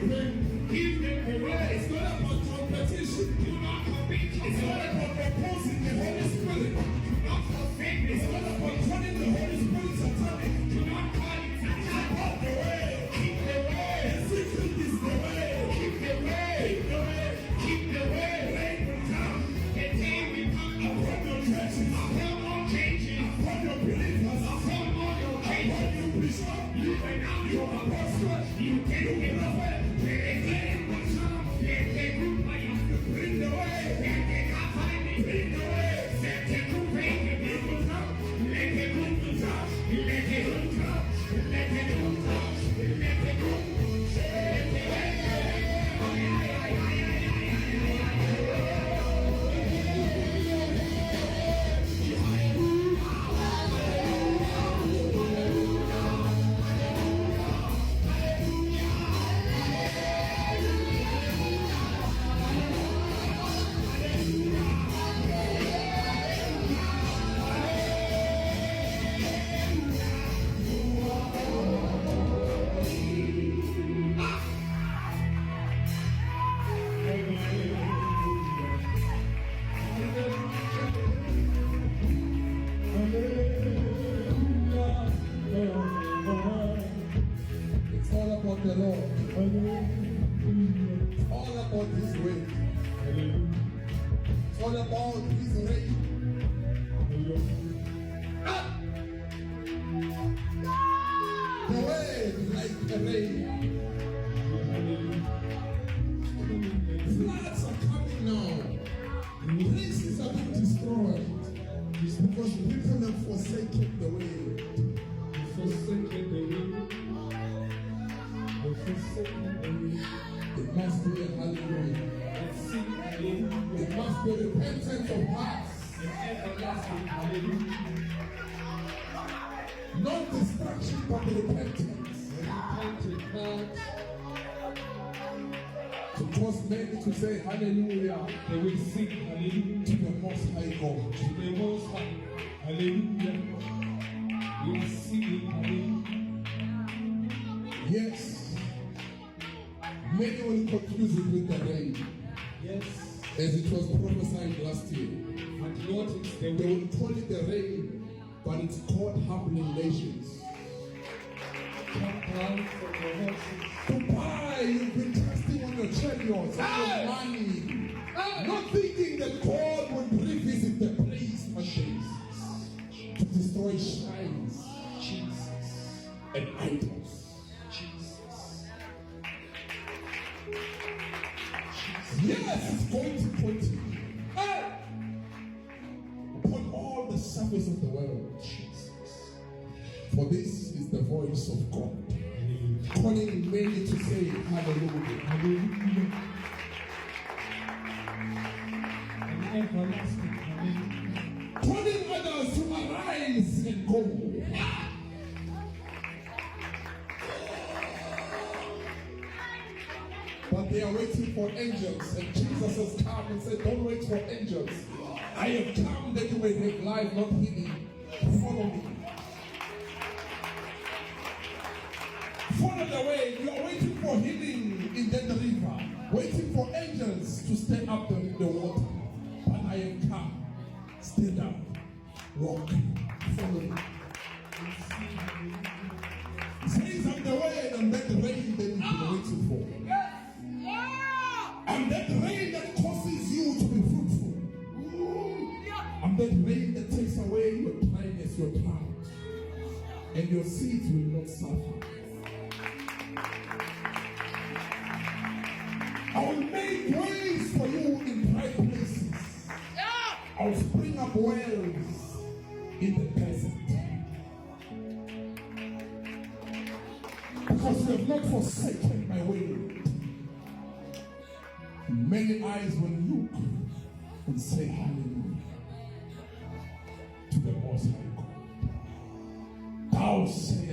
Give them away. It's not about competition. Do not compete. It's not about opposing the Holy Spirit. Do not forsake. It's not about turning the Holy Spirit satanic. Do not call it satanic. Keep the way. Keep the way. The secret is the way. Keep the way. Keep the way. Keep the way. Rain will come. The day will come. Upon your churches. Upon all changes. Upon your believers. Upon all your changes. Upon you bishop. You and now your apostle. You take the way. Let the will come. Let the group bring the way. Let the find it. Bring the way. Let the group bring the will come. Let the group come. Let the group come. Let the group come. Let the group It's all about the Lord. It's all about His way. It's all about His reign. The way is like the rain. Floods are coming now. Places are being destroyed. It's because people have forsaken the way. Forsaken the way. It must be a hallelujah. It must be repentance of hearts. Not destruction, but repentance. To cause many to say hallelujah. They will sing hallelujah to the Most High God. To the Most High. Hallelujah. We are singing hallelujah. Yes. Many will confuse it with the rain. Yes. As it was prophesied last year. But Lord, they will call it the rain, but it's called humbling nations. Dubai, you've been trusting on your chariots, on your money. Not thinking that God would revisit the place of Jesus to destroy shrines, Jesus, and idols. Yes, it's going to continue upon all the surface of the world, Jesus. For this is the voice of God, calling many to say hallelujah, hallelujah, and everlasting hallelujah. Calling others to arise and go. But they are waiting for angels, and Jesus has come and said, don't wait for angels. I have come that you may have life, not healing. Follow me. Follow the way. You are waiting for healing in that river, waiting for angels to stand up in the water. But I have come. Stand up. Walk. Follow me. He says, I'm the way, and that rain that you've been waiting for. And that rain that causes you to be fruitful. And that rain that takes away your dryness, your drought. And your seeds will not suffer. I will make ways for you in dry places. I will spring up wells in the desert. Because you have not forsaken my way. Many eyes will look and say hallelujah to the Most High God. Thou sayest